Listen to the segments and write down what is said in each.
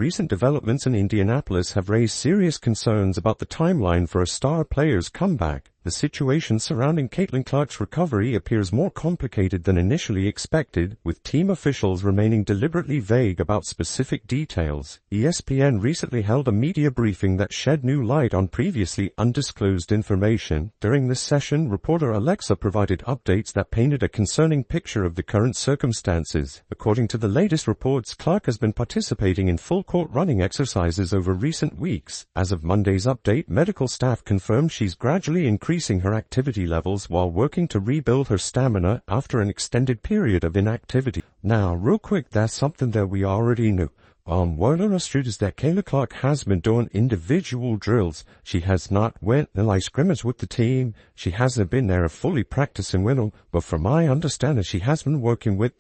recent developments in Indianapolis have raised serious concerns about the timeline for a star player's comeback. The situation surrounding Caitlin Clark's recovery appears more complicated than initially expected, with team officials remaining deliberately vague about specific details. ESPN recently held a media briefing that shed new light on previously undisclosed information. During this session, reporter Alexa provided updates that painted a concerning picture of the current circumstances. According to the latest reports, Clark has been participating in full-court running exercises over recent weeks. As of Monday's update, medical staff confirmed she's gradually increasing her activity levels while working to rebuild her stamina after an extended period of inactivity. Now, real quick, that's something that we already knew. What understood is that Caitlin Clark has been doing individual drills. She has not went in like scrimmage with the team. She hasn't been there fully practicing with them, but from my understanding, she has been working with,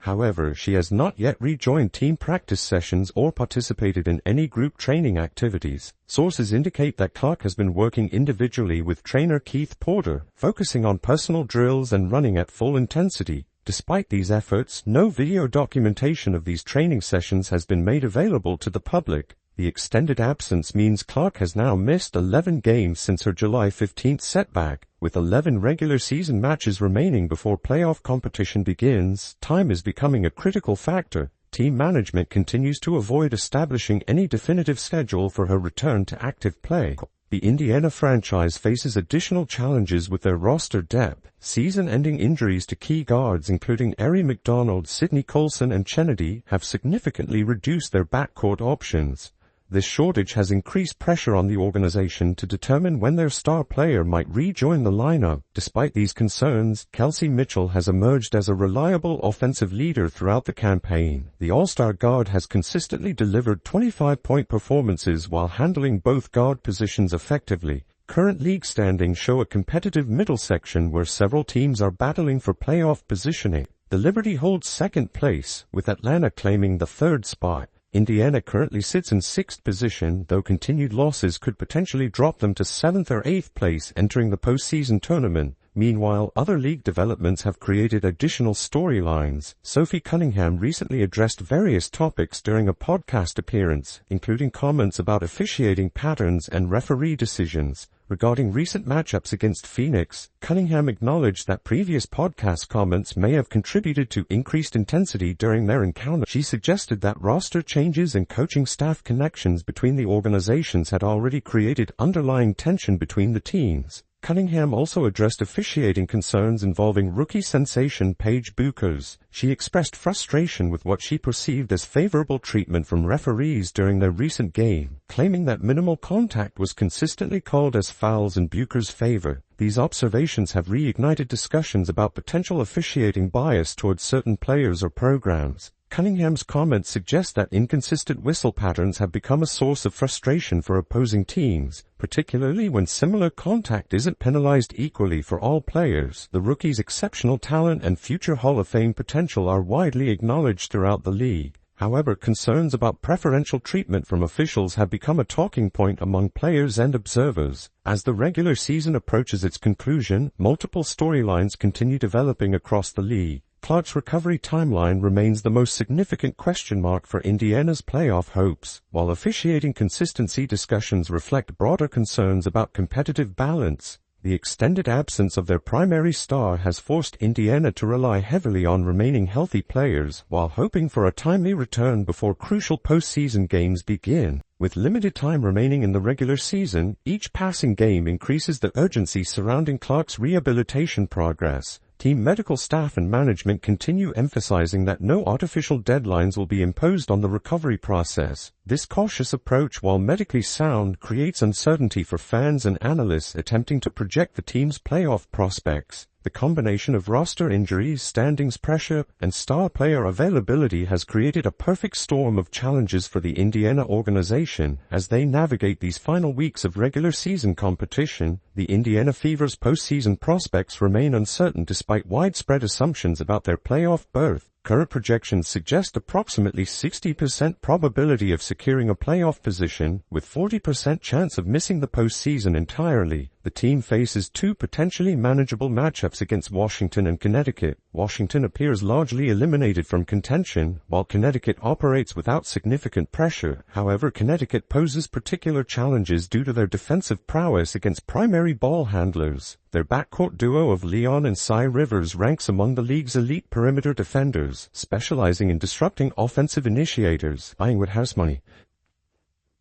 However, she has not yet rejoined team practice sessions or participated in any group training activities. Sources indicate that Clark has been working individually with trainer Keith Porter, focusing on personal drills and running at full intensity. Despite these efforts, no video documentation of these training sessions has been made available to the public. The extended absence means Clark has now missed 11 games since her July 15th setback. With 11 regular season matches remaining before playoff competition begins, time is becoming a critical factor. Team management continues to avoid establishing any definitive schedule for her return to active play. The Indiana franchise faces additional challenges with their roster depth. Season-ending injuries to key guards including Ari McDonald, Sidney Colson, and Kennedy have significantly reduced their backcourt options. This shortage has increased pressure on the organization to determine when their star player might rejoin the lineup. Despite these concerns, Kelsey Mitchell has emerged as a reliable offensive leader throughout the campaign. The All-Star guard has consistently delivered 25-point performances while handling both guard positions effectively. Current league standings show a competitive middle section where several teams are battling for playoff positioning. The Liberty holds second place, with Atlanta claiming the third spot. Indiana currently sits in sixth position, though continued losses could potentially drop them to seventh or eighth place entering the postseason tournament. Meanwhile, other league developments have created additional storylines. Sophie Cunningham recently addressed various topics during a podcast appearance, including comments about officiating patterns and referee decisions. Regarding recent matchups against Phoenix, Cunningham acknowledged that previous podcast comments may have contributed to increased intensity during their encounter. She suggested that roster changes and coaching staff connections between the organizations had already created underlying tension between the teams. Cunningham also addressed officiating concerns involving rookie sensation Paige Bueckers. She expressed frustration with what she perceived as favorable treatment from referees during their recent game, claiming that minimal contact was consistently called as fouls in Bueckers' favor. These observations have reignited discussions about potential officiating bias towards certain players or programs. Cunningham's comments suggest that inconsistent whistle patterns have become a source of frustration for opposing teams, particularly when similar contact isn't penalized equally for all players. The rookie's exceptional talent and future Hall of Fame potential are widely acknowledged throughout the league. However, concerns about preferential treatment from officials have become a talking point among players and observers. As the regular season approaches its conclusion, multiple storylines continue developing across the league. Clark's recovery timeline remains the most significant question mark for Indiana's playoff hopes, while officiating consistency discussions reflect broader concerns about competitive balance. The extended absence of their primary star has forced Indiana to rely heavily on remaining healthy players while hoping for a timely return before crucial postseason games begin. With limited time remaining in the regular season, each passing game increases the urgency surrounding Clark's rehabilitation progress. Team medical staff and management continue emphasizing that no artificial deadlines will be imposed on the recovery process. This cautious approach, while medically sound, creates uncertainty for fans and analysts attempting to project the team's playoff prospects. The combination of roster injuries, standings pressure, and star player availability has created a perfect storm of challenges for the Indiana organization. As they navigate these final weeks of regular season competition, the Indiana Fever's postseason prospects remain uncertain despite widespread assumptions about their playoff berth. Current projections suggest approximately 60% probability of securing a playoff position, with 40% chance of missing the postseason entirely. The team faces two potentially manageable matchups against Washington and Connecticut. Washington appears largely eliminated from contention, while Connecticut operates without significant pressure. However, Connecticut poses particular challenges due to their defensive prowess against primary ball handlers. Their backcourt duo of Leon and Cy Rivers ranks among the league's elite perimeter defenders, specializing in disrupting offensive initiators, buying with house money.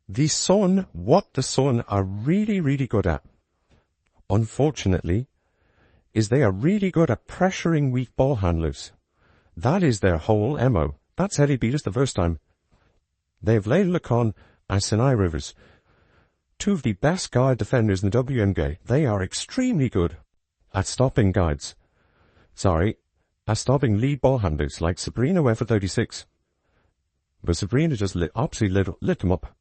The Sun are really good at, unfortunately, is they are really good at pressuring weak ball handlers. That is their whole MO. That's how they beat us the first time. They have Leila Lacan and Sinai Rivers, two of the best guard defenders in the WNBA. They are extremely good at stopping guards. At stopping lead ball handlers like Sabrina Weather 36. But Sabrina just lit them up.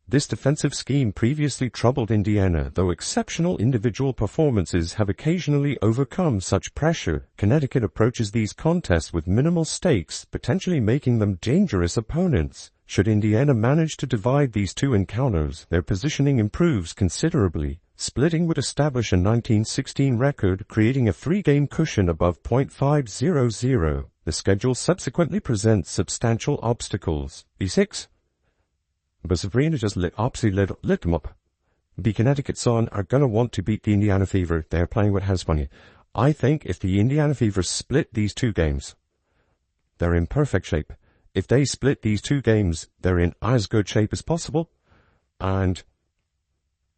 This defensive scheme previously troubled Indiana, though exceptional individual performances have occasionally overcome such pressure. Connecticut approaches these contests with minimal stakes, potentially making them dangerous opponents. Should Indiana manage to divide these two encounters, their positioning improves considerably. Splitting would establish a 1916 record, creating a 3-game cushion above .500. The schedule subsequently presents substantial obstacles. B6. But Sabrina just lit them up. The Connecticut Sun are gonna want to beat the Indiana Fever. They're playing with house money. I think if the Indiana Fever split these two games, they're in perfect shape. If they split these two games, they're in as good shape as possible. And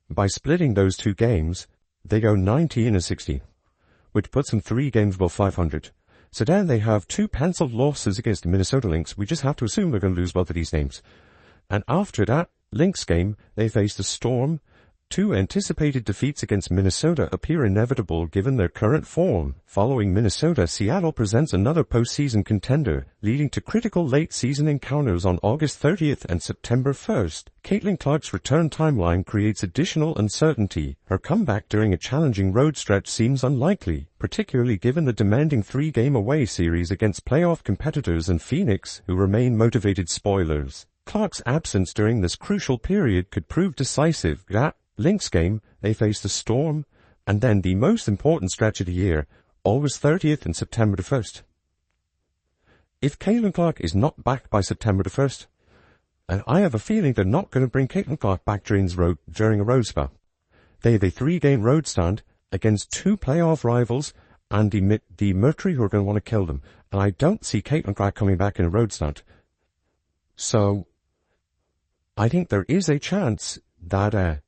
by splitting those two games, they go 19-16, which puts them 3 games above 500. So then they have 2 penciled losses against the Minnesota Lynx. We just have to assume they're going to lose both of these games. And after that Lynx game, they face the Storm. 2 anticipated defeats against Minnesota appear inevitable given their current form. Following Minnesota, Seattle presents another postseason contender, leading to critical late-season encounters on August 30th and September 1st. Caitlin Clark's return timeline creates additional uncertainty. Her comeback during a challenging road stretch seems unlikely, particularly given the demanding 3-game away series against playoff competitors and Phoenix, who remain motivated spoilers. Clark's absence during this crucial period could prove decisive. That Lynx game, they face the Storm, and then the most important stretch of the year, August 30th and September the 1st. If Caitlin Clark is not back by September the 1st, and I have a feeling they're not going to bring Caitlin Clark back during a road spell. They have a 3-game road stand against 2 playoff rivals and the Mercury who are going to want to kill them. And I don't see Caitlin Clark coming back in a road stand. So I think there is a chance that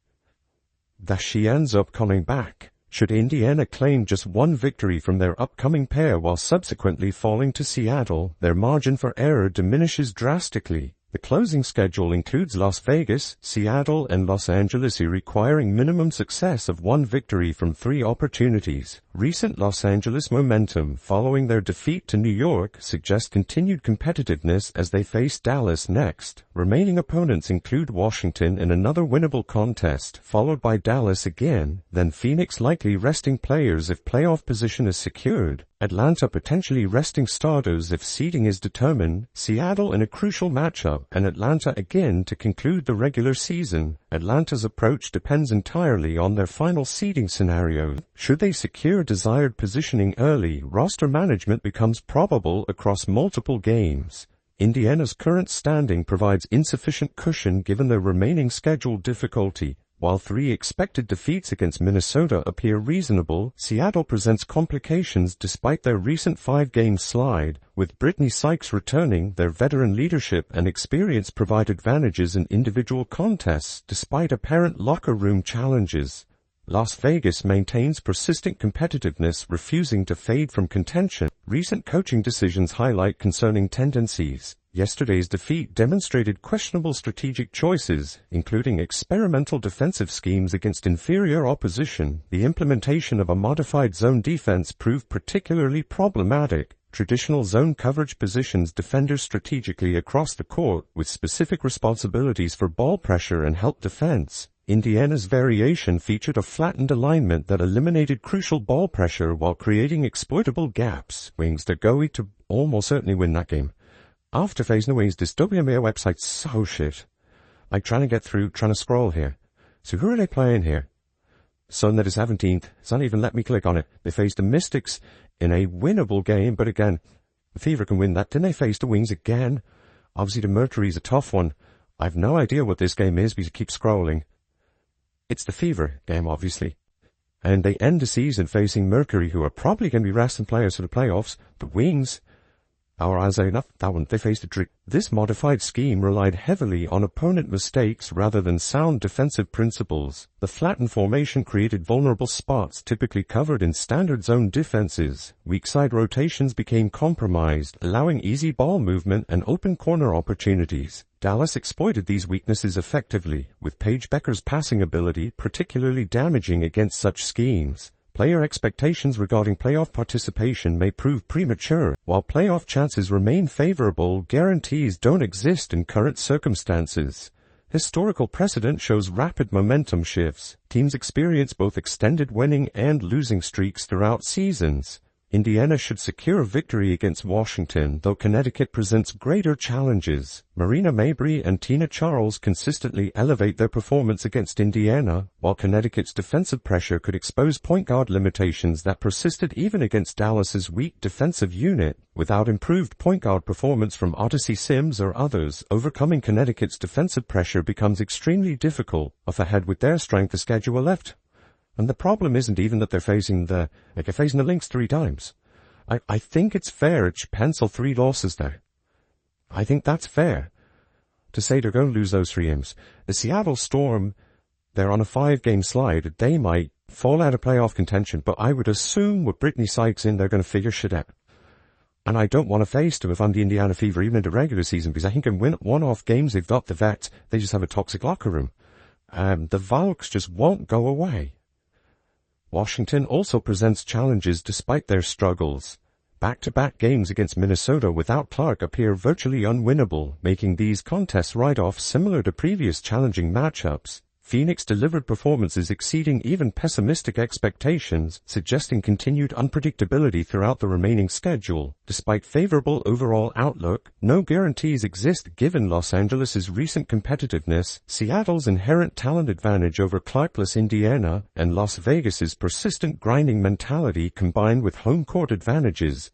she ends up coming back. Should Indiana claim just 1 victory from their upcoming pair while subsequently falling to Seattle, their margin for error diminishes drastically. The closing schedule includes Las Vegas, Seattle, and Los Angeles, requiring minimum success of 1 victory from 3 opportunities. Recent Los Angeles momentum following their defeat to New York suggests continued competitiveness as they face Dallas next. Remaining opponents include Washington in another winnable contest, followed by Dallas again, then Phoenix likely resting players if playoff position is secured, Atlanta potentially resting starters if seeding is determined, Seattle in a crucial matchup, and Atlanta again to conclude the regular season. Atlanta's approach depends entirely on their final seeding scenario. Should they secure desired positioning early, roster management becomes probable across multiple games. Indiana's current standing provides insufficient cushion given their remaining schedule difficulty. While 3 expected defeats against Minnesota appear reasonable, Seattle presents complications despite their recent 5-game slide. With Brittany Sykes returning, their veteran leadership and experience provide advantages in individual contests despite apparent locker room challenges. Las Vegas maintains persistent competitiveness, refusing to fade from contention. Recent coaching decisions highlight concerning tendencies. Yesterday's defeat demonstrated questionable strategic choices, including experimental defensive schemes against inferior opposition. The implementation of a modified zone defense proved particularly problematic. Traditional zone coverage positions defenders strategically across the court, with specific responsibilities for ball pressure and help defense. Indiana's variation featured a flattened alignment that eliminated crucial ball pressure while creating exploitable gaps. Wings they're going to almost certainly win that game. After phasing the Wings, this WNBA website's so shit. Like trying to scroll here. So who are they playing here? Sunday the 17th. It's not even let me click on it. They face the Mystics in a winnable game, but again, the Fever can win that. Then they face the Wings again. Obviously the Mercury's a tough one. I've no idea what this game is because I keep scrolling. It's the Fever game, obviously. And they end the season facing Mercury, who are probably going to be resting players for the playoffs. The Wings, they faced a trick. This modified scheme relied heavily on opponent mistakes rather than sound defensive principles. The flattened formation created vulnerable spots typically covered in standard zone defenses. Weak side rotations became compromised, allowing easy ball movement and open corner opportunities. Dallas exploited these weaknesses effectively, with Paige Becker's passing ability particularly damaging against such schemes. Player expectations regarding playoff participation may prove premature. While playoff chances remain favorable, guarantees don't exist in current circumstances. Historical precedent shows rapid momentum shifts. Teams experience both extended winning and losing streaks throughout seasons. Indiana should secure a victory against Washington, though Connecticut presents greater challenges. Marina Mabrey and Tina Charles consistently elevate their performance against Indiana, while Connecticut's defensive pressure could expose point guard limitations that persisted even against Dallas's weak defensive unit. Without improved point guard performance from Odyssey Sims or others, overcoming Connecticut's defensive pressure becomes extremely difficult, off ahead with their strength of schedule left. And the problem isn't even that they're facing the Lynx 3 times. I think it's fair to pencil 3 losses there. I think that's fair to say they're going to lose those 3 games. The Seattle Storm, they're on a 5-game slide. They might fall out of playoff contention, but I would assume with Brittany Sykes in, they're going to figure shit out. And I don't want to face them if I'm the Indiana Fever, even in the regular season, because I think in one-off games they've got the vets, they just have a toxic locker room. The Valks just won't go away. Washington also presents challenges despite their struggles. Back-to-back games against Minnesota without Clark appear virtually unwinnable, making these contests write-offs similar to previous challenging matchups. Phoenix delivered performances exceeding even pessimistic expectations, suggesting continued unpredictability throughout the remaining schedule. Despite favorable overall outlook, no guarantees exist given Los Angeles' recent competitiveness, Seattle's inherent talent advantage over Clarkless Indiana, and Las Vegas' persistent grinding mentality combined with home court advantages.